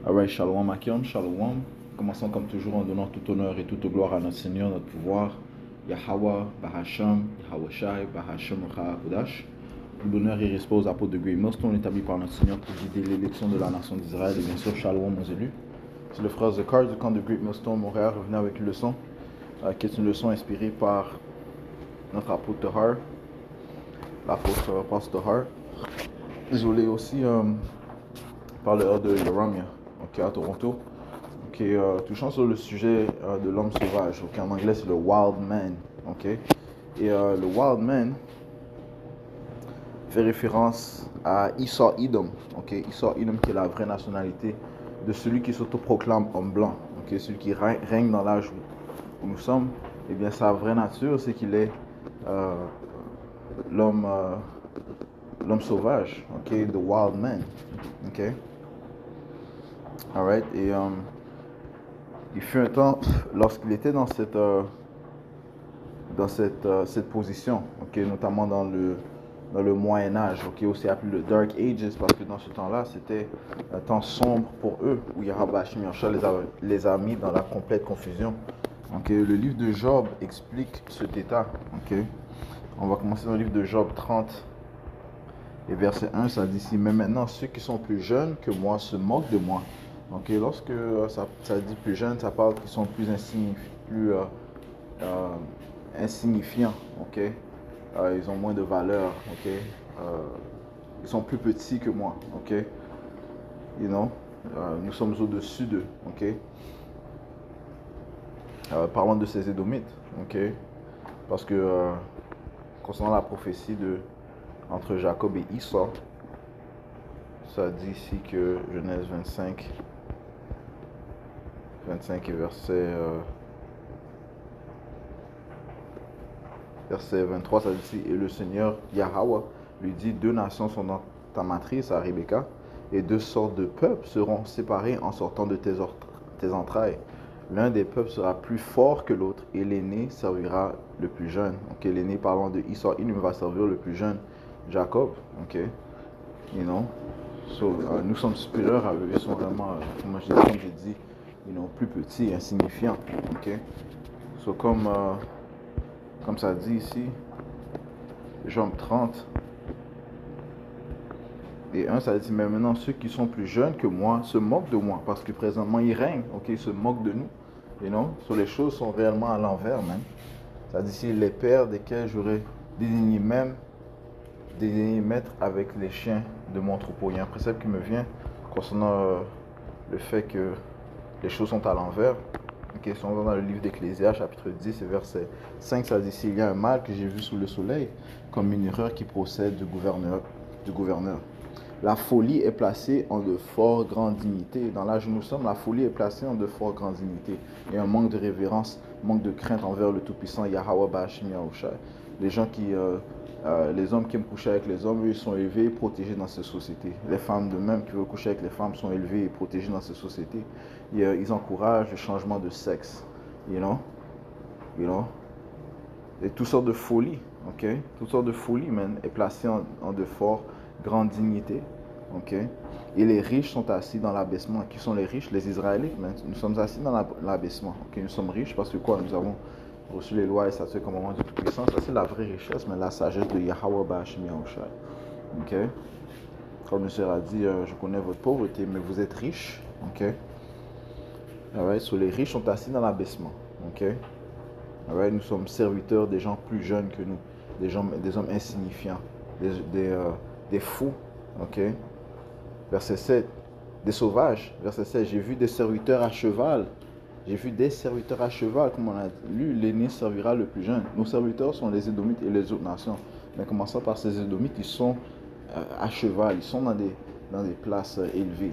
Alright, Shalom Akim, Shalom. Commençons comme toujours en donnant tout honneur et toute gloire à notre Seigneur, notre pouvoir, Yahweh, Bahasham, Yahweh Shai, Bahasham Kodash. Tout l'honneur et respect aux apôtres de Grey Millstone établis par notre Seigneur pour guider l'élection de la nation d'Israël et bien sûr Shalom aux élus. C'est le frère Zekar du camp de Grey Millstone Montréal revenu avec une leçon qui est une leçon inspirée par notre apôtre Tahar, l'apôtre Pastor Tahar. Désolé aussi par l'heure de Yoramia, à Toronto. Touchant sur le sujet de l'homme sauvage. En anglais, c'est le wild man. Et le wild man fait référence à Esau Edom. Esau Edom qui est la vraie nationalité de celui qui s'autoproclame homme blanc. Celui qui règne dans l'âge où nous sommes. Eh bien, sa vraie nature, c'est qu'il est l'homme sauvage. The wild man. Alright. Et il fut un temps, lorsqu'il était dans cette position, notamment dans le Moyen-Âge, aussi appelé le Dark Ages, parce que dans ce temps-là, c'était un temps sombre pour eux, où Yahweh les a mis dans la complète confusion. Le livre de Job explique cet état. On va commencer dans le livre de Job 30, et verset 1, ça dit ici, « Mais maintenant, ceux qui sont plus jeunes que moi se moquent de moi. » Lorsque ça dit plus jeunes, ça parle qu'ils sont plus insignifiants. Ils ont moins de valeur. Ils sont plus petits que moi. Nous sommes au-dessus d'eux. Parlons de ces Édomites. Parce que concernant la prophétie entre Jacob et Esau, ça dit ici que Genèse 25 et verset 23, ça dit ici, et le Seigneur Yahweh lui dit, 2 nations sont dans ta matrice, à Rebecca, et 2 sortes de peuples seront séparés en sortant de tes entrailles. L'un des peuples sera plus fort que l'autre, et l'aîné servira le plus jeune. L'aîné parlant de Esau, il va servir le plus jeune, Jacob. Nous sommes supérieurs à eux, ils sont vraiment, comme j'ai dit, plus petits, insignifiants. Comme ça dit ici, Job 30 et 1, ça dit, mais maintenant ceux qui sont plus jeunes que moi se moquent de moi, parce que présentement ils règnent, ils se moquent de nous. Les choses sont réellement à l'envers, même. Ça dit ici, les pères desquels j'aurais désigné mettre avec les chiens de mon troupeau. Il y a un précepte qui me vient concernant le fait que les choses sont à l'envers. Sont dans le livre d'Ecclésiaste, chapitre 10, verset 5, ça dit, s'il y a un mal que j'ai vu sous le soleil, comme une erreur qui procède du gouverneur. La folie est placée en de fort grandes dignités. Dans l'âge où nous sommes, la folie est placée en de fort grandes dignités. Il y a un manque de révérence, manque de crainte envers le Tout-Puissant, Yahweh Bahashim Yahushai. Les hommes qui aiment coucher avec les hommes, eux, ils sont élevés et protégés dans cette société. Les femmes de même qui veulent coucher avec les femmes sont élevées et protégées dans cette société. Ils encouragent le changement de sexe. Et toutes sortes de folies, toutes sortes de folies, est placée en de fort grandes dignités. Et les riches sont assis dans l'abaissement. Qui sont les riches? Les Israélites. Nous sommes assis dans l'abaissement. Nous sommes riches parce que quoi? Nous avons reçu les lois et statuts et commandements du Tout-Puissant. Ça, c'est la vraie richesse, mais la sagesse de Yahweh Bahashim Yahushai. Comme le Seigneur a dit, je connais votre pauvreté, mais vous êtes riches. Les riches sont assis dans l'abaissement. Nous sommes serviteurs des gens plus jeunes que nous, des hommes insignifiants, des fous. Verset 7, des sauvages. Verset 7, j'ai vu des serviteurs à cheval. Comme on a lu, l'aîné servira le plus jeune. Nos serviteurs sont les Édomites et les autres nations. Mais commençons par ces Édomites, ils sont à cheval, ils sont dans des places élevées.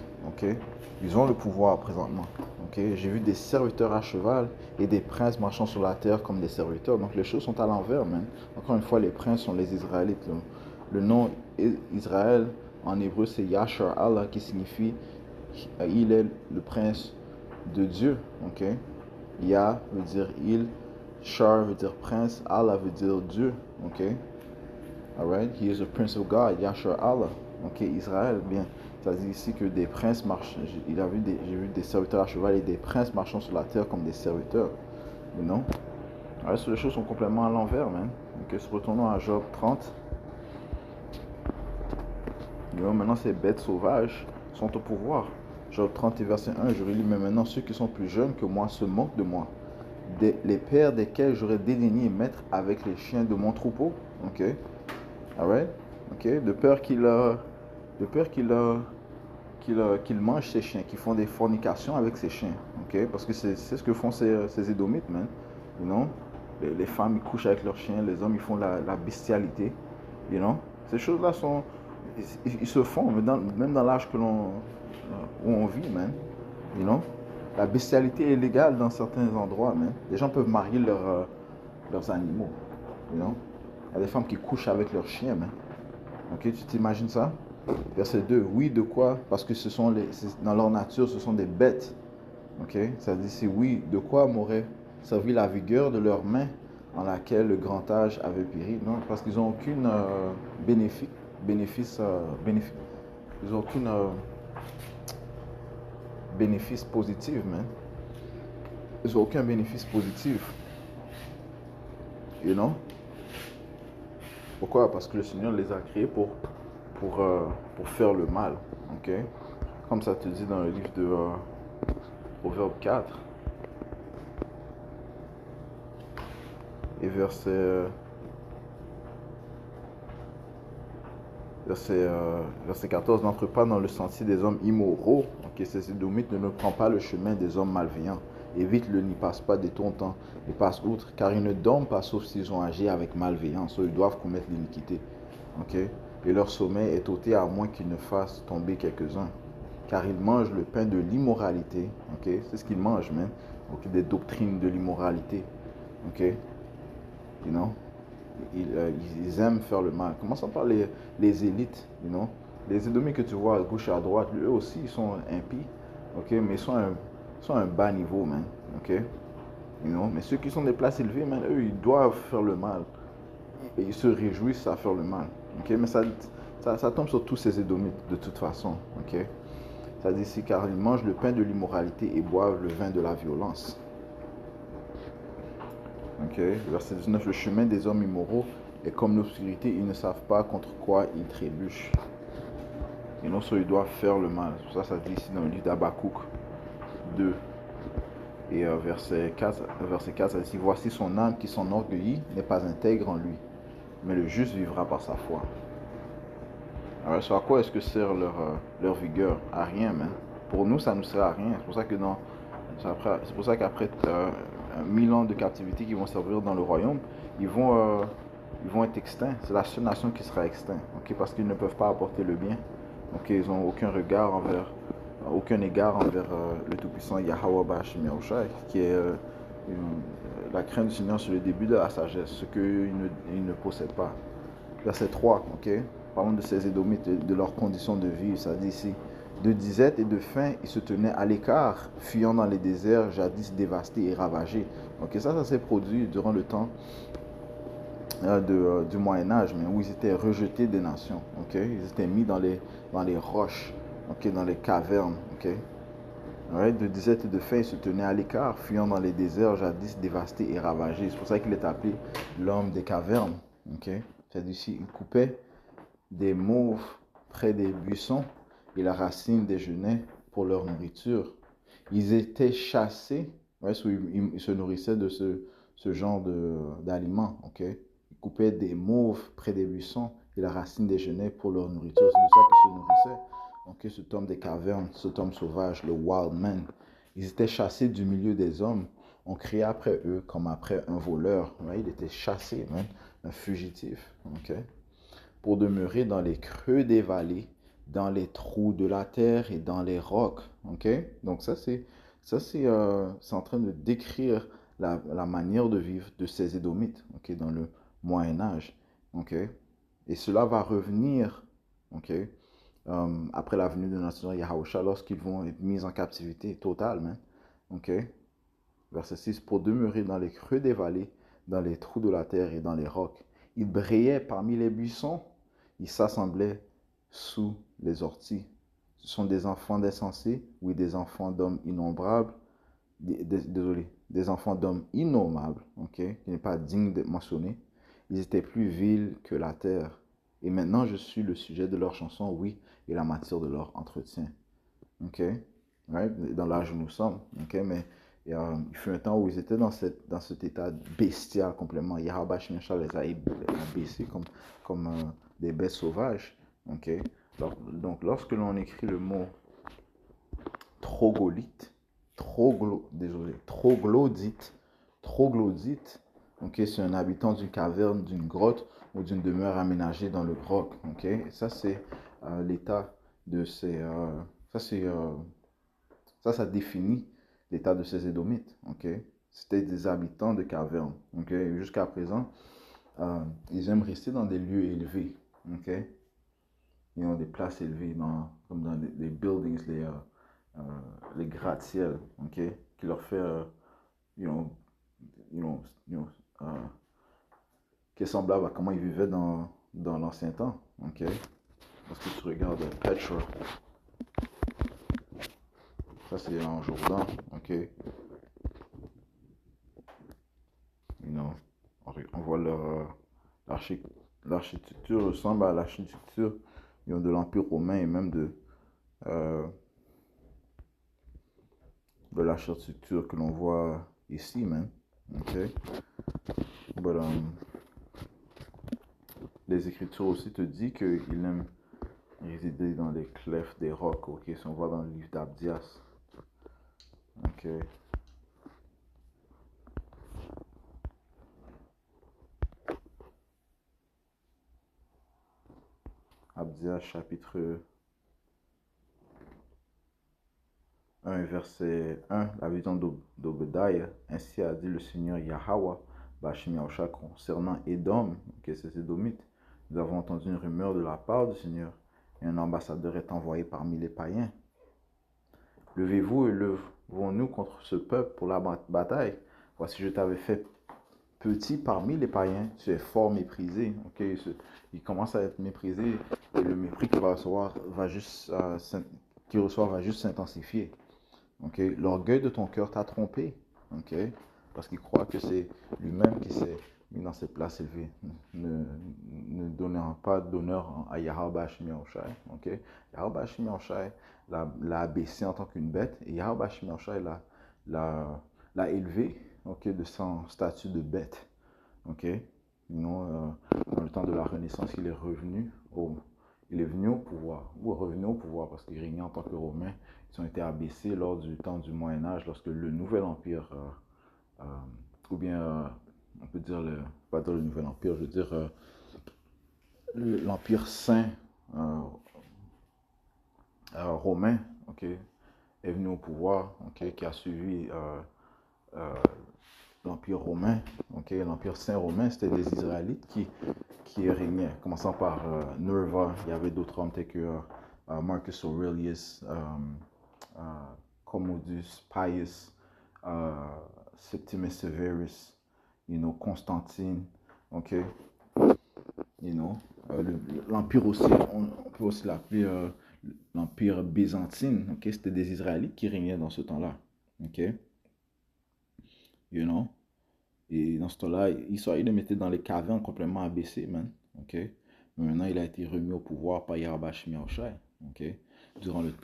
Ils ont le pouvoir présentement. J'ai vu des serviteurs à cheval et des princes marchant sur la terre comme des serviteurs. Donc les choses sont à l'envers, même. Encore une fois, les princes sont les Israélites. Le nom Israël en hébreu c'est Yashar Allah qui signifie il est le prince de Dieu. Yah veut dire il, Shar veut dire prince, Allah veut dire Dieu. Alright, he is a prince of God, Yashar Allah. Israël, bien. Ça dit ici que des princes marchent. J'ai vu des serviteurs à cheval et des princes marchant sur la terre comme des serviteurs. Non? Ouais, les choses sont complètement à l'envers, man. Donc, retournons à Job 30. Maintenant, ces bêtes sauvages sont au pouvoir. Job 30 et verset 1, je relis, mais maintenant ceux qui sont plus jeunes que moi se moquent de moi. Les pères desquels j'aurais dédaigné mettre avec les chiens de mon troupeau. Ok? Ah ouais? Ok? De peur qu'il mange ces chiens, qu'ils font des fornications avec ces chiens. Ok? Parce que c'est ce que font ces Édomites, man. You know? Les femmes, ils couchent avec leurs chiens, les hommes, ils font la bestialité. You know? Ces choses-là sont... Ils se font, même dans l'âge où on vit, man. You know? La bestialité est légale dans certains endroits, man. Les gens peuvent marier leurs animaux. You know? Il y a des femmes qui couchent avec leurs chiens, man. Ok, tu t'imagines ça? Verset 2. Oui, de quoi? Parce que dans leur nature, ce sont des bêtes. Ok? Ça dit ici, oui, de quoi m'aurait servi la vigueur de leurs mains en laquelle le grand âge avait péri? Non, parce qu'ils n'ont aucune bénéfice, ils n'ont aucune bénéfice positif, man. Ils n'ont aucun bénéfice positif. You know? Pourquoi? Parce que le Seigneur les a créés pour faire le mal. Ok? Comme ça te dit dans le livre de Proverbe 4 et verset 14, n'entre pas dans le sentier des hommes immoraux. Ok, ces Édomites ne prend pas le chemin des hommes malveillants. Évite-le, n'y passe pas, détourne-t'en et passe outre, car ils ne dorment pas sauf s'ils ont agi avec malveillance. Ils doivent commettre l'iniquité. Ok? Et leur sommeil est ôté à moins qu'ils ne fassent tomber quelques-uns. Car ils mangent le pain de l'immoralité. Ok? C'est ce qu'ils mangent, même. Ok? Des doctrines de l'immoralité. Ok? You know? Ils aiment faire le mal. Commençons par les élites, you know? Les Édomites que tu vois à gauche et à droite, eux aussi, ils sont impies, ok? Mais ils sont à un bas niveau, man, ok? You know? Mais ceux qui sont des places élevées, man, eux, ils doivent faire le mal. Et ils se réjouissent à faire le mal, ok? Mais ça tombe sur tous ces Édomites, de toute façon, ok? Ça dit ici, car ils mangent le pain de l'immoralité et boivent le vin de la violence. Ok, verset 19, le chemin des hommes immoraux est comme l'obscurité, ils ne savent pas contre quoi ils trébuchent. Et non seulement ils doivent faire le mal. Ça dit ici dans le livre d'Habakkuk 2 et verset 4, ça dit, voici son âme qui s'enorgueillit n'est pas intègre en lui, mais le juste vivra par sa foi. Alors, à quoi est-ce que sert leur vigueur? À rien, mais pour nous, ça ne nous sert à rien. C'est pour ça qu'après 1000 ans de captivité qui vont servir dans le royaume, ils vont être extincts. C'est la seule nation qui sera extincte, okay? Parce qu'ils ne peuvent pas apporter le bien. Okay? Ils n'ont aucun égard envers le Tout-Puissant Yahweh Bashim Yahushai, qui est la crainte du Seigneur, c'est le début de la sagesse, ce qu'ils ne possèdent pas. Verset 3, ok? Parlons de ces Édomites, de leurs conditions de vie. Ça dit ici, de disette et de faim, ils se tenaient à l'écart, fuyant dans les déserts jadis dévastés et ravagés. Ok, ça s'est produit durant le temps du Moyen-Âge, mais où ils étaient rejetés des nations. Ok, ils étaient mis dans les roches, ok, dans les cavernes. Ok, right? De disette et de faim, ils se tenaient à l'écart, fuyant dans les déserts jadis dévastés et ravagés. C'est pour ça qu'il est appelé l'homme des cavernes. Ok, c'est ici, il coupait des mauves près des buissons et la racine des genêts pour leur nourriture. Ils étaient chassés, ouais, ils se nourrissaient de ce genre d'aliments. Okay? Ils coupaient des mauves près des buissons et la racine des genêts pour leur nourriture. C'est de ça qu'ils se nourrissaient. Okay? Cet homme des cavernes, cet homme sauvage, le wild man. Ils étaient chassés du milieu des hommes. On criait après eux comme après un voleur. Ouais, il était chassé, man, un fugitif. Okay? Pour demeurer dans les creux des vallées, dans les trous de la terre et dans les rocs. Ok? Donc ça c'est en train de décrire la manière de vivre de ces Édomites, ok, dans le Moyen Âge. Ok? Et cela va revenir, ok, après la venue de notre Seigneur Yahusha, lorsqu'ils vont être mis en captivité totale. Hein? Ok? Verset 6, pour demeurer dans les creux des vallées, dans les trous de la terre et dans les rocs. Ils brillaient parmi les buissons. Ils s'assemblaient sous les orties. Ce sont des enfants d'insensés, oui, des enfants d'hommes innombrables, désolé, des enfants d'hommes innommables, ok, qui n'est pas digne d'être mentionné. Ils étaient plus vils que la terre. Et maintenant, je suis le sujet de leur chanson, oui, et la matière de leur entretien. Ok, right? Dans l'âge où nous sommes, ok, mais il fut un temps où ils étaient dans cet état bestial complètement. Yahweh Shemeshah les a abaissés comme des bêtes sauvages, ok. Donc, lorsque l'on écrit le mot troglodyte, troglodyte, ok, c'est un habitant d'une caverne, d'une grotte ou d'une demeure aménagée dans le roc, ok. Et ça, c'est l'état de ces... ça définit l'état de ces Édomites, ok. C'était des habitants de cavernes, ok. Jusqu'à présent, ils aiment rester dans des lieux élevés, ok. Ils ont des places élevées, comme dans les buildings, les gratte-ciel, ok, qui leur fait, you know, you know, you know, qui est semblable à comment ils vivaient dans l'ancien temps, ok. Lorsque tu regardes Petra, ça c'est en Jourdain, ok. You know, on voit leur l'architecture ressemble à l'architecture de l'Empire romain et même euh, de l'architecture que l'on voit ici, man. Ok. But, les Écritures aussi te disent qu'il aime résider dans les clefs des rocs, ok. Si on voit dans le livre d'Abdias. Ok. Abdias chapitre 1, verset 1, la vision d'Obédiah. Ainsi a dit le Seigneur Yahweh, Bashim Yahushua, concernant Édom, que c'est Édomites. Nous avons entendu une rumeur de la part du Seigneur, et un ambassadeur est envoyé parmi les païens. Levez-vous et levons-nous contre ce peuple pour la bataille. Voici, je t'avais fait petit parmi les païens, tu es fort méprisé. Okay? Il commence à être méprisé, et le mépris qu'il va recevoir va juste s'intensifier. Okay? L'orgueil de ton cœur t'a trompé, okay? Parce qu'il croit que c'est lui-même qui s'est mis dans cette place élevée, ne donnant pas d'honneur à Yahweh Hashem Yahushai. Okay? Yahweh Hashem Yahushai l'a abaissé en tant qu'une bête, et Yahweh Hashem Yahushai l'a élevé, okay, de son statut de bête. Okay? Dans le temps de la Renaissance, il est venu au pouvoir, ou revenu au pouvoir parce qu'il régnait en tant que Romain. Ils ont été abaissés lors du temps du Moyen-Âge, lorsque le Nouvel Empire, ou bien, on peut dire, pas dire le Nouvel Empire, je veux dire, l'Empire saint romain, okay, est venu au pouvoir, okay, qui a suivi l'Empire romain, okay, l'Empire saint romain, c'était les Israélites qui régnaient, commençant par Nerva. Il y avait d'autres hommes tels que Marcus Aurelius, Commodus, Pius, Septimus Severus, Constantine, ok, l'Empire aussi, on peut aussi l'appeler l'Empire byzantine, ok, c'était des Israélites qui régnaient dans ce temps-là, ok, et dans ce temps-là, il le mettait dans les cavernes complètement abaissé, man, ok, mais maintenant il a été remis au pouvoir par Yahweh Hashem Yahushai, ok,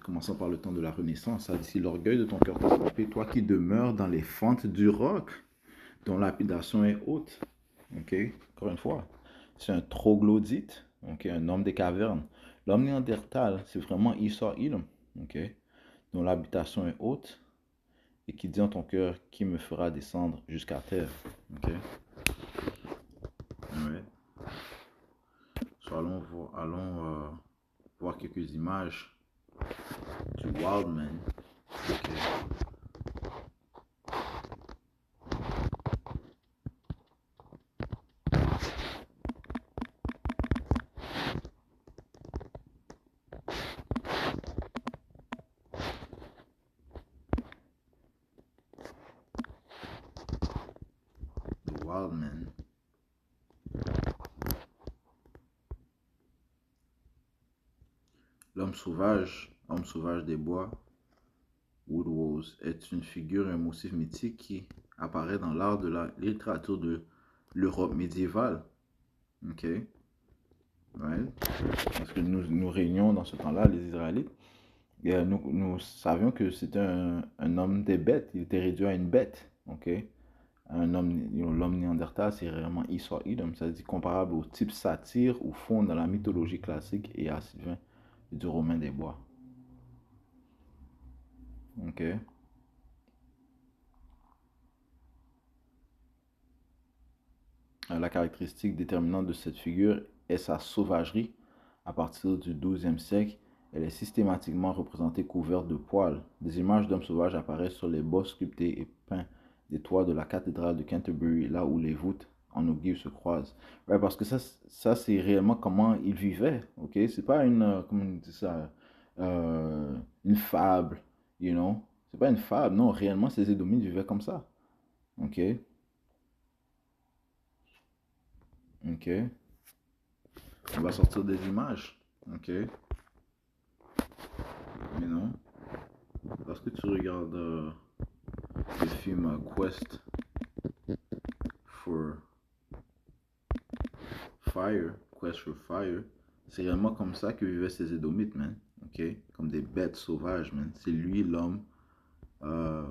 commençant par le temps de la Renaissance. Ça dit, si l'orgueil de ton cœur t'a trompé, toi qui demeures dans les fentes du roc, dont l'habitation est haute, ok, encore une fois, c'est un troglodyte, ok, un homme des cavernes. L'homme néandertal, c'est vraiment Esau Edom, ok, dont l'habitation est haute, et qui dit en ton cœur, qui me fera descendre jusqu'à terre, ok. Ouais. So, allons voir quelques images du Wildman. Okay. The Wildman. L'homme sauvage Homme sauvage des bois, Woodwose, est une figure et un motif mythique qui apparaît dans l'art de la littérature de l'Europe médiévale. Ok, right? Parce que nous réunions dans ce temps-là, les Israélites, et nous savions que c'était un homme des bêtes, il était réduit à une bête. Ok, un homme, l'homme néandertal, c'est réellement Esau Edom, ça dit comparable au type satyre ou faune dans la mythologie classique et à Sylvain du Romain des Bois. Ok. La caractéristique déterminante de cette figure est sa sauvagerie. À partir du XIIe siècle, elle est systématiquement représentée couverte de poils. Des images d'hommes sauvages apparaissent sur les bas sculptés et peints des toits de la cathédrale de Canterbury, là où les voûtes en ogive se croisent. Ouais, parce que ça c'est réellement comment ils vivaient. Ok, c'est pas une, comment on dit ça, une fable, you know. C'est pas une fable, non. Réellement, ces Édomites vivaient comme ça. Ok, ok. On va sortir des images. Ok, mais non. Parce que tu regardes le film Quest for Fire, Quest for Fire, c'est réellement comme ça que vivaient ces Édomites, man. Ok, comme des bêtes sauvages, man. C'est lui l'homme, euh,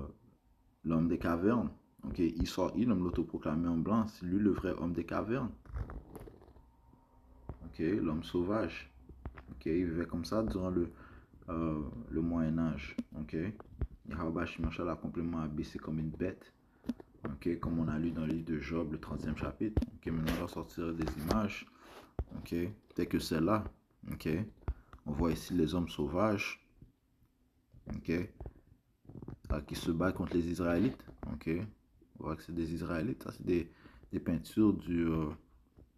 l'homme des cavernes. Ok, Esau Edom, l'autoproclamé en blanc, c'est lui le vrai homme des cavernes. Ok, l'homme sauvage. Ok, il vivait comme ça durant le Moyen Âge. Ok, Yahweh Shimashal a complètement abaissé comme une bête. Ok, comme on a lu dans le livre de Job, le 30e chapitre. Ok, maintenant on va sortir des images. Ok, tel que celle-là. Ok, on voit ici les hommes sauvages. Ok, qui se battent contre les Israélites. Ok, on voit que c'est des Israélites. Ça, c'est des peintures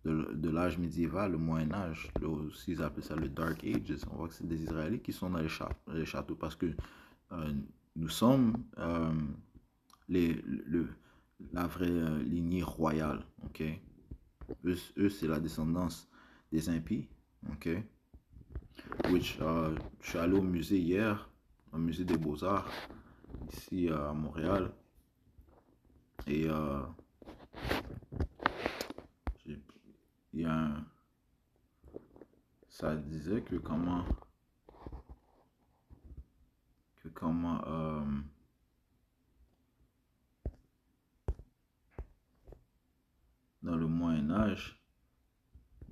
de l'âge médiéval, le Moyen-Âge. Aussi, ils appellent ça le Dark Ages. On voit que c'est des Israélites qui sont dans les châteaux parce que nous sommes la vraie lignée royale. Ok, eux c'est la descendance des impies. Ok, je suis allé au musée hier, au musée des Beaux-Arts, ici à Montréal. Et il y a ça disait que comment dans le Moyen Âge,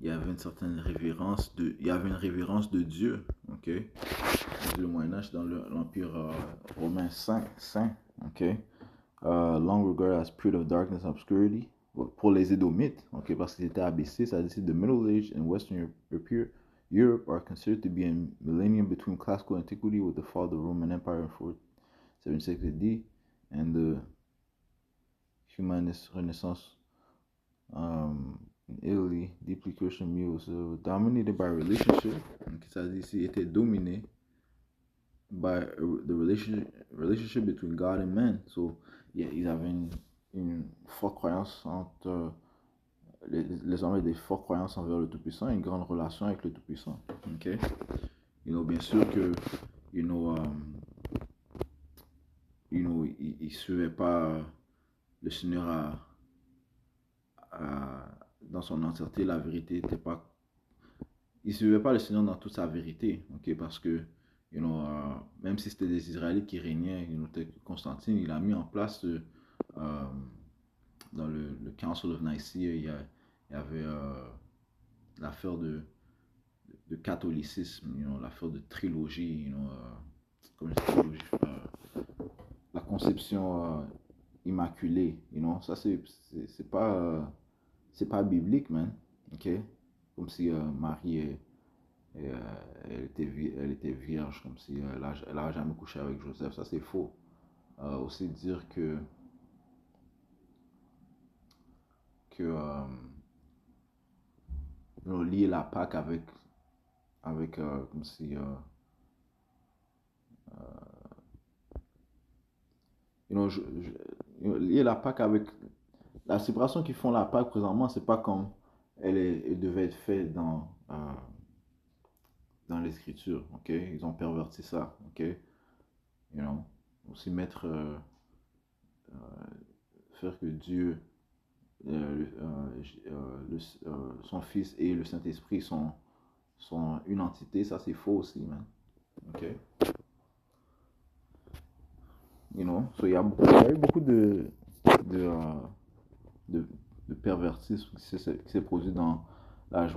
il y avait une certaine révérence il y avait une révérence de Dieu. Ok, le Moyen Âge dans l'Empire romain saint. Ok, long regard as spirit of darkness and obscurity. Pour les Édomites, ok, parce qu'ils étaient abaissés, ça dit the Middle Age and Western Europe are considered to be a millennium between classical antiquity with the fall of the Roman Empire in 476 AD and the humanist Renaissance in Italy, deeply Christian muse, dominated by relationship. Donc, ça dit ici, était dominé by the relationship between God and man. So, yeah, ils avaient une forte croyance entre les hommes avaient des fortes croyances envers le Tout-Puissant, une grande relation avec le Tout-Puissant. Ok, bien sûr que ils suivaient pas le Seigneur dans son entièreté. La vérité n'était pas. Ils suivaient pas le Seigneur dans toute sa vérité. Ok, parce que même si c'était des Israélites qui régnaient, Constantine, il a mis en place dans le Council of Nicaea, il y avait l'affaire de catholicisme, l'affaire de trilogie, comme une trilogie, la conception immaculée, ça c'est pas biblique, man, ok, comme si Marie elle était vierge, comme si elle a jamais couché avec Joseph, ça c'est faux. Aussi dire que lier la Pâque avec comme si lier la Pâque avec la séparation qu'ils font la Pâque présentement, c'est pas comme elle devait être faite dans les Écritures, ok? Ils ont perverti ça, ok? You know? Aussi mettre, faire que Dieu, son Fils et le Saint-Esprit sont une entité, ça c'est faux aussi, man. Ok? You know? So, il y a eu beaucoup de, de, de pervertisme qui s'est produit dans l'âge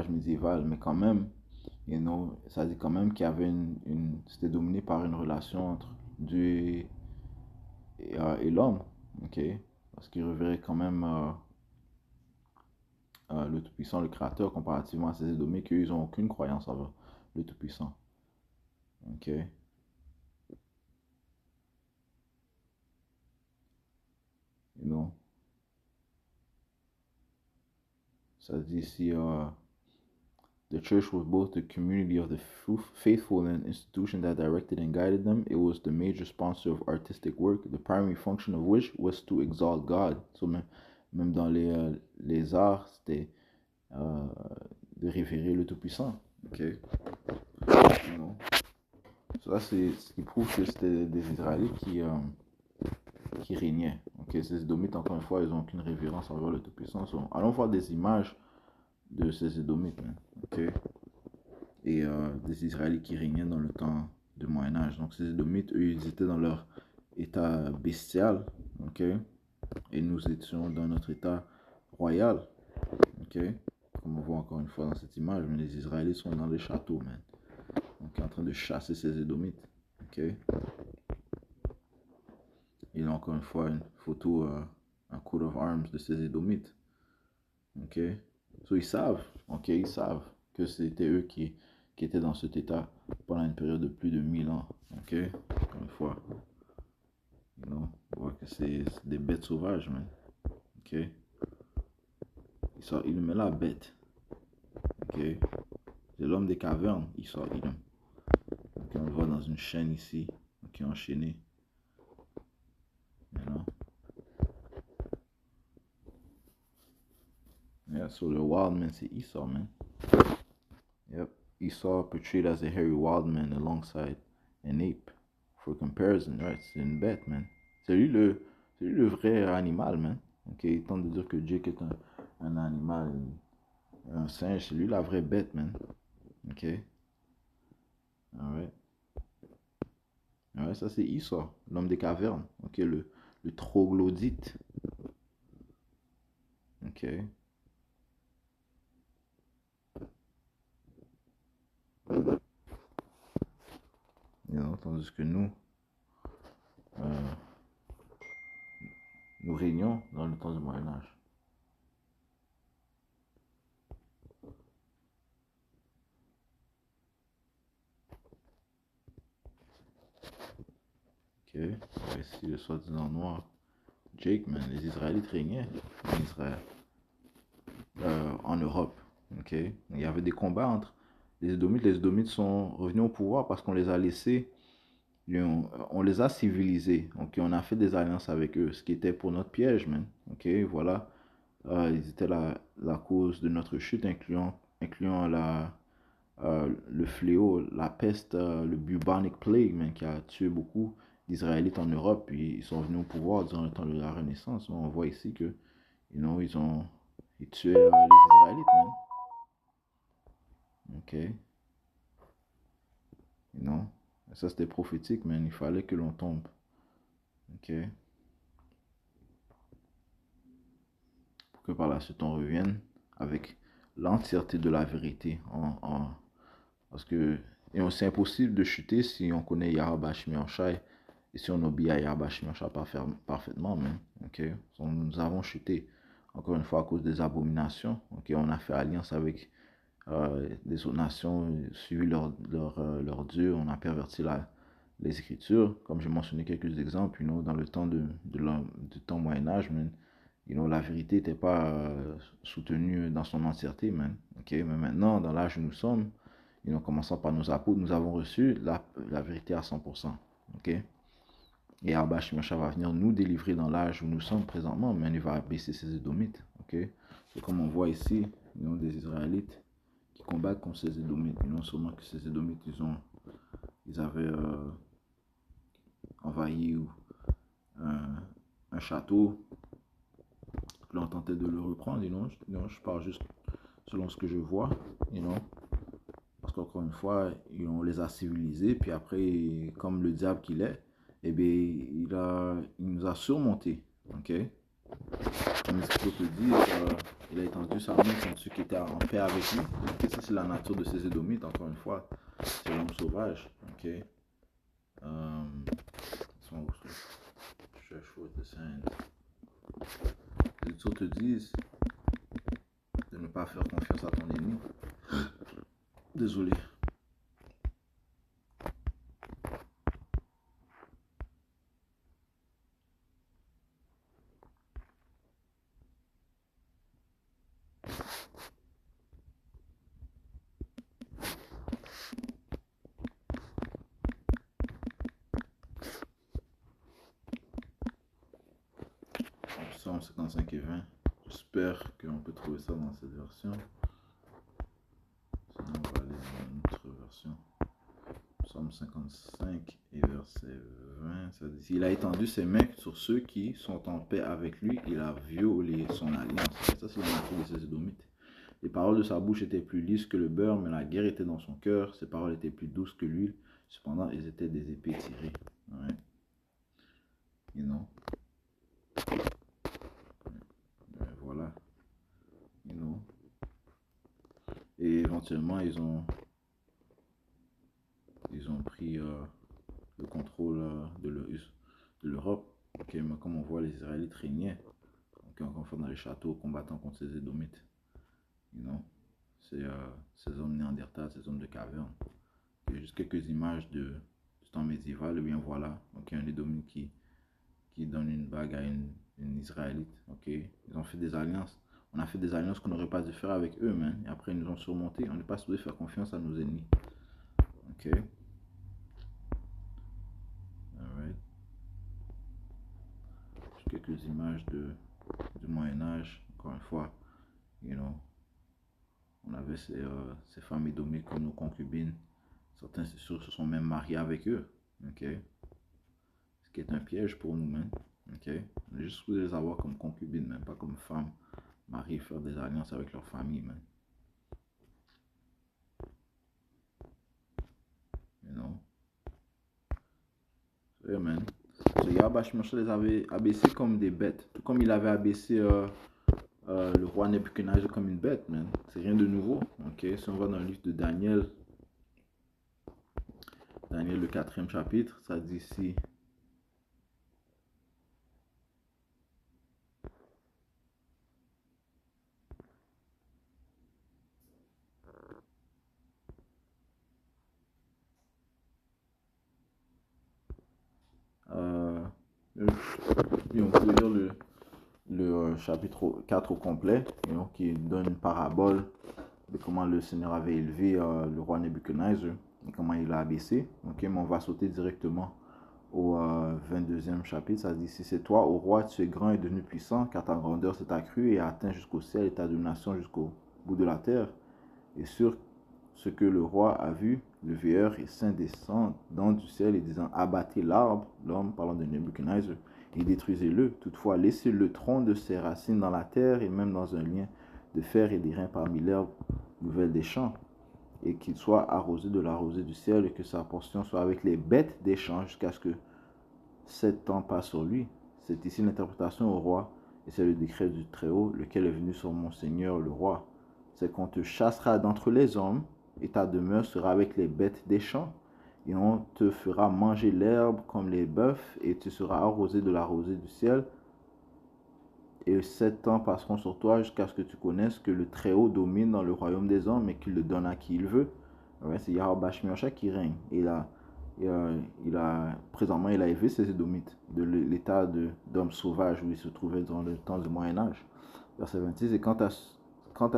médiéval, mais quand même, you know, ça dit quand même qu'il y avait c'était dominé par une relation entre Dieu et l'homme, ok? Parce qu'il reverrait quand même le Tout-Puissant, le Créateur, comparativement à ces Édomites, qu'eux, ils n'ont aucune croyance envers le Tout-Puissant, ok? You know? Ça dit ici, the church was both the community of the faithful and an institution that directed and guided them. It was the major sponsor of artistic work, the primary function of which was to exalt God. So, même dans les arts, c'était de révérer le Tout-Puissant. Ok? Non. So, ça, c'est ce qui prouve que c'était des Israélites qui régnaient. Ok? Ces Édomites, encore une fois, ils n'ont aucune révérence envers le Tout-Puissant. So, allons voir des images de ces Édomites. Ok? Et des Israélites qui régnaient dans le temps du Moyen-Âge. Donc ces Édomites, eux, ils étaient dans leur état bestial, ok? Et nous étions dans notre état royal, ok? Comme on voit encore une fois dans cette image, mais les Israélites sont dans les châteaux, man. Donc en train de chasser ces Édomites, ok? Il y a encore une fois une photo, un coat of arms de ces Édomites, ok? So ils savent, ok? Ils savent que c'était eux qui étaient dans cet état pendant une période de plus de 1000 ans. Ok? Encore une fois. You on voit que c'est des bêtes sauvages, man. Ok? Il met la bête. Ok? C'est l'homme des cavernes, il sort, il aime. Ok, on le voit dans une chaîne ici. Ok, enchaîné. You know? Yeah, so the wild man, c'est Esau, man. Yep. Esau portrayed as a hairy wild man alongside an ape. For comparison, right? C'est une bête, man. C'est lui le vrai animal, man. Ok, il tente de dire que Jake est un animal, un singe. C'est lui la vraie bête, man. Ok. Alright. Alright, ça c'est Esau, l'homme des cavernes. Ok, le troglodyte. Ok. You know, tandis que euh, nous régnons dans le temps du Moyen-Âge. Ok. Ici, le soi-disant noir. Jake, man, les Israélites régnaient en Israël, en Europe. Ok. Il y avait des combats entre les Édomites. Les Édomites sont revenus au pouvoir parce qu'on les a laissés, on les a civilisés. Ok. On a fait des alliances avec eux, ce qui était pour notre piège, man. Ok. Voilà. Ils étaient la cause de notre chute, incluant le fléau, la peste, le bubonic plague, man, qui a tué beaucoup d'Israélites en Europe, puis ils sont venus au pouvoir durant le temps de la Renaissance. On voit ici que, ils tuaient les Israélites, man. Ok, you ça c'était prophétique, man. Il fallait que l'on tombe. Ok, pour que par la suite on revienne avec l'entièreté de la vérité parce que c'est impossible de chuter si on connaît Yahweh Shai et si on obéit à Yahweh Shai parfaitement, même. Ok, nous avons chuté encore une fois à cause des abominations. Ok, on a fait alliance avec les autres nations, suivi leur Dieu, on a perverti les Écritures. Comme j'ai mentionné quelques exemples, dans le temps du temps Moyen-Âge, la vérité n'était pas soutenue dans son entièreté, man. Ok, mais maintenant, dans l'âge où nous sommes, commençant par nos apôtres, nous avons reçu la vérité à 100%. Ok? Et Abba Shimosha va venir nous délivrer dans l'âge où nous sommes présentement, mais il va baisser ses Édomites. Ok? C'est comme on voit ici, des Israélites combattent contre ces Édomites. Et non seulement que ces Édomites, ils avaient envahi un château. Là, on tentait de le reprendre. Non, je parle juste selon ce que je vois. Parce qu'encore une fois, on les a civilisés. Puis après, comme le diable qu'il est, eh bien, il nous a surmontés. Ok? Comme l'Écriture te dit, il a étendu sa main contre ceux qui étaient en paix avec lui. Okay? Ça, c'est la nature de ces Édomites, encore une fois. C'est l'homme sauvage. Ok? Stretch forth the hand. Les Écritures te disent de ne pas faire confiance à ton ennemi. Désolé. Psaume 55 et 20. J'espère qu'on peut trouver ça dans cette version. Sinon, on va aller dans une autre version. Psaume 55 et verset 20. Ça dit: il a étendu ses mains sur ceux qui sont en paix avec lui. Il a violé son alliance. Ça, c'est la nature de ces Édomites. Les paroles de sa bouche étaient plus lisses que le beurre, mais la guerre était dans son cœur. Ses paroles étaient plus douces que l'huile. Cependant, elles étaient des épées tirées. Ouais. Voilà. Et éventuellement, ils ont pris le contrôle de l'Europe. Okay, mais comme on voit, les Israélites régnaient. Encore une fois, dans les châteaux, combattant contre ces Édomites. Ces hommes néandertals, ces hommes de caverne. Il y a juste quelques images du temps médiéval. Et bien voilà, un Édomite qui donne une bague à une Israélite. Ils ont fait des alliances. On a fait des alliances qu'on n'aurait pas dû faire avec eux, man. Et après, ils nous ont surmontés. On n'est pas supposé faire confiance à nos ennemis. Alright. Quelques images du Moyen-Âge. Encore une fois, on avait ces femmes édomites comme nos concubines. Certains, c'est sûr, se sont même mariés avec eux. Ce qui est un piège pour nous, man. On est juste supposé les avoir comme concubines, même pas comme femmes mariées, faire des alliances avec leur famille, man. Yeah, man. So, Yahweh les avait abaissés comme des bêtes. Tout comme il avait abaissé le roi Nebuchadnezzar comme une bête, man. C'est rien de nouveau. Si on va dans le livre de Daniel, le 4e chapitre, ça dit ici: on peut lire le chapitre 4 au complet, qui donne une parabole de comment le Seigneur avait élevé le roi Nebuchadnezzar et comment il l'a abaissé. Mais on va sauter directement au 22e chapitre. Ça dit: si c'est toi, ô roi, tu es grand et devenu puissant, car ta grandeur s'est accrue et a atteint jusqu'au ciel et ta domination jusqu'au bout de la terre. Et sur ce que le roi a vu, le veilleur et saint descendant du ciel et disant: abattez l'arbre, l'homme parlant de Nebuchadnezzar, et détruisez-le. Toutefois, laissez le tronc de ses racines dans la terre et même dans un lien de fer et d'airain parmi l'herbe nouvelle des champs, et qu'il soit arrosé de la rosée du ciel et que sa portion soit avec les bêtes des champs jusqu'à ce que 7 ans passent sur lui. C'est ici l'interprétation au roi, et c'est le décret du Très-Haut, lequel est venu sur mon Seigneur le roi. C'est qu'on te chassera d'entre les hommes, et ta demeure sera avec les bêtes des champs, et on te fera manger l'herbe comme les bœufs, et tu seras arrosé de la rosée du ciel. Et 7 ans passeront sur toi jusqu'à ce que tu connaisses que le Très-Haut domine dans le royaume des hommes et qu'il le donne à qui il veut. C'est Yahweh Shemioshak qui règne. Présentement, il a élevé ses Édomites de l'état d'homme sauvage où il se trouvait dans le temps du Moyen-Âge. Verset 26: et quant à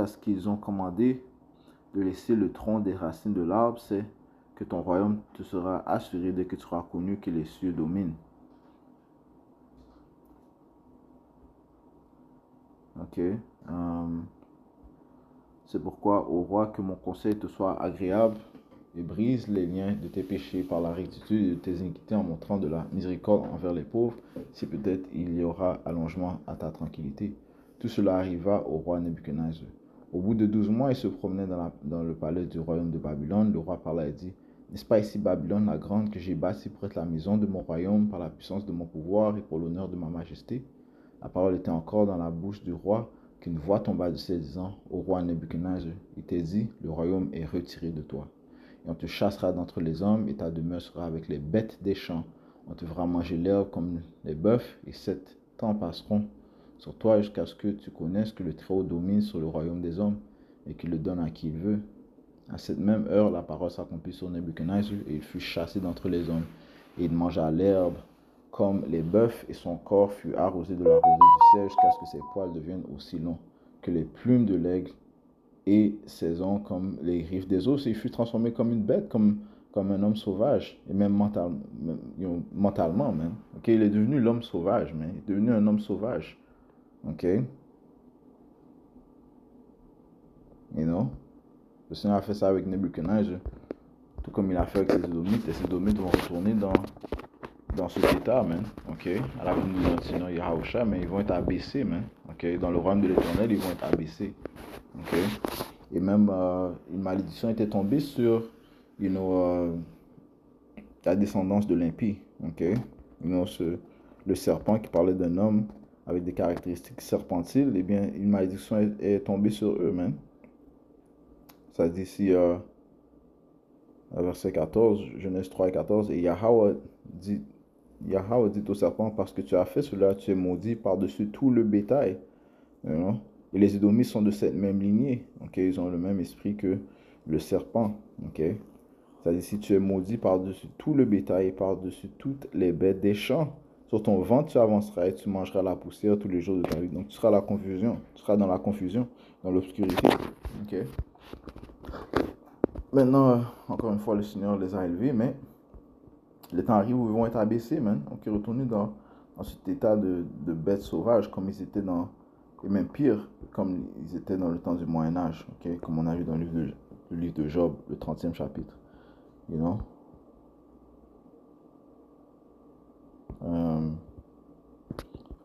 ce qu'ils ont commandé de laisser le tronc des racines de l'arbre, c'est que ton royaume te sera assuré dès que tu auras connu que les cieux dominent. C'est pourquoi, ô roi, que mon conseil te soit agréable et brise les liens de tes péchés par la rectitude de tes iniquités en montrant de la miséricorde envers les pauvres, si peut-être il y aura allongement à ta tranquillité. Tout cela arriva au roi Nebuchadnezzar. Au bout de 12 mois, il se promenait dans le palais du royaume de Babylone. Le roi parla et dit, n'est-ce pas ici Babylone la grande que j'ai bâtie pour être la maison de mon royaume par la puissance de mon pouvoir et pour l'honneur de ma majesté? La parole était encore dans la bouche du roi qu'une voix tomba du ciel disant au roi Nebuchadnezzar, il t'est dit, le royaume est retiré de toi. Et on te chassera d'entre les hommes et ta demeure sera avec les bêtes des champs. On te fera manger l'herbe comme les bœufs et 7 ans passeront sur toi jusqu'à ce que tu connaisses que le Très-Haut domine sur le royaume des hommes et qu'il le donne à qui il veut. À cette même heure, la parole s'accomplit sur Nebuchadnezzar et il fut chassé d'entre les hommes et il mangea l'herbe comme les bœufs et son corps fut arrosé de la rosée du ciel jusqu'à ce que ses poils deviennent aussi longs que les plumes de l'aigle et ses ongles comme les griffes des os. Et il fut transformé comme une bête, comme un homme sauvage, et même mentalement même. Okay? Il est devenu l'homme sauvage, mais il est devenu un homme sauvage. Ok? You know? Le Seigneur a fait ça avec Nebuchadnezzar, tout comme il a fait avec les Édomites. Les Édomites vont retourner dans cet état, man. Ok? À la venue de notre Seigneur Yahusha, mais ils vont être abaissés, man. Ok? Dans le royaume de l'Éternel, ils vont être abaissés. Ok? Et même une malédiction était tombée sur, la descendance de l'impie. Ok? Le serpent qui parlait d'un homme avec des caractéristiques serpentiles, eh bien, une malédiction est tombée sur eux, man. Ça dit ici, verset 14, Genèse 3 et 14, et Yahweh dit au serpent, parce que tu as fait cela, tu es maudit par-dessus tout le bétail. You know? Et les Édomites sont de cette même lignée. Okay? Ils ont le même esprit que le serpent. Okay? C'est-à-dire, si tu es maudit par-dessus tout le bétail et par-dessus toutes les bêtes des champs, sur ton ventre tu avanceras et tu mangeras la poussière tous les jours de ta vie. Donc tu seras dans la confusion, dans l'obscurité. Okay? Maintenant, encore une fois, le Seigneur les a élevés, mais le temps arrive où ils vont être abaissés, man. Donc ils retournent dans cet état de bêtes sauvages, comme ils étaient et même pire, comme ils étaient dans le temps du Moyen-Âge, okay? Comme on a vu dans le livre de Job, le 30e chapitre. You know?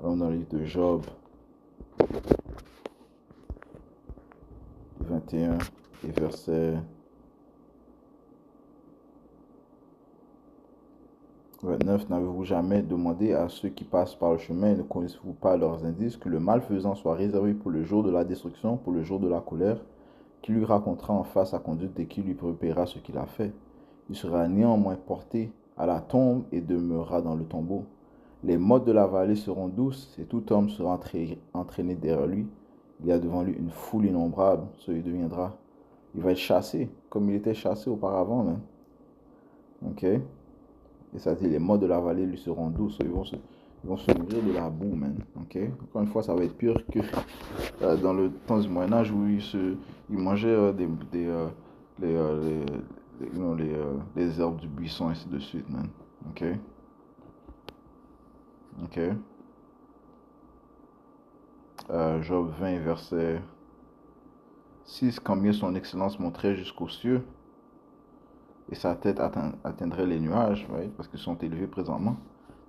Allons dans le livre de Job, 21 et verset 29. N'avez-vous jamais demandé à ceux qui passent par le chemin et ne connaissez-vous pas leurs indices que le malfaisant soit réservé pour le jour de la destruction, pour le jour de la colère, qui lui racontera en face sa conduite et qui lui repérera ce qu'il a fait. Il sera néanmoins porté à la tombe et demeurera dans le tombeau. Les mottes de la vallée seront douces et tout homme sera entraîné derrière lui. Il y a devant lui une foule innombrable, il va être chassé comme il était chassé auparavant même. Ok? Et ça dit, les mottes de la vallée lui seront douces. Ils vont se nourrir de la boue, man. Ok? Encore une fois, ça va être pire que dans le temps du Moyen-Âge où ils mangeaient les herbes du buisson, ainsi de suite, man. Ok? Ok? Job 20, verset 6. Combien son excellence monterait jusqu'aux cieux et sa tête atteindrait les nuages, right? Parce qu'ils sont élevés présentement.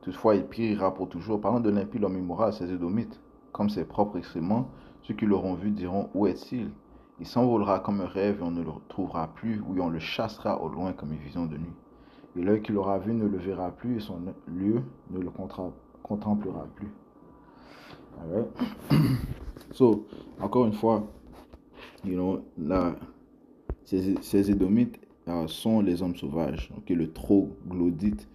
Toutefois, il périra pour toujours. Parlant de l'impie, l'homme immoral, ses Édomites, comme ses propres excréments, ceux qui l'auront vu diront, où est-il? Il s'envolera comme un rêve et on ne le retrouvera plus, ou on le chassera au loin comme une vision de nuit. Et l'œil qui l'aura vu ne le verra plus, et son lieu ne le contemplera plus. Alright? So, encore une fois, ces Édomites sont les hommes sauvages, okay? Le troglodyte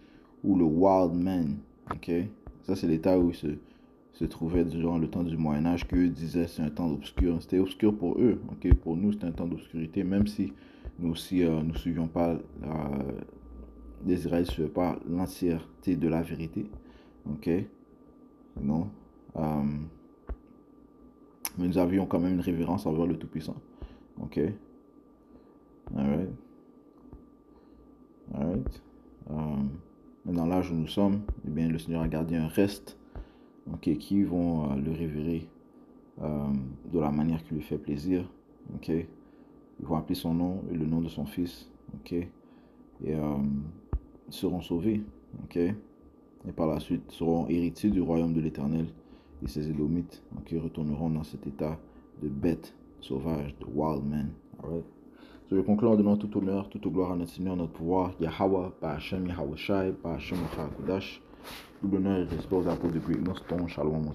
ou le wild man, okay? Ça c'est l'état où ils se trouvaient durant le temps du Moyen-Âge, qu'eux disaient c'est un temps obscur. C'était obscur pour eux, okay? Pour nous c'était un temps d'obscurité, même si nous aussi nous suivions pas les Israélites ne suivaient pas l'entièreté de la vérité, ok? Non. Mais nous avions quand même une révérence envers le Tout-Puissant, ok? Alright. Dans l'âge où nous sommes, eh bien, le Seigneur a gardé un reste, okay, qui vont le révérer de la manière qui lui fait plaisir. ok? Ils vont appeler son nom et le nom de son fils, ok? Et ils seront sauvés, ok? Et par la suite seront héritiers du royaume de l'Éternel. Et ces Édomites, ok, retourneront dans cet état de bêtes sauvages, de wild men, alright? So, je conclue en donnant tout honneur, toute gloire à notre Seigneur, notre pouvoir, Yahweh, Bahashem, Yahweh Shai, Bahashem, Kodash. Tout l'honneur et respect aux apôtres de Great Millstone. Shalom, mon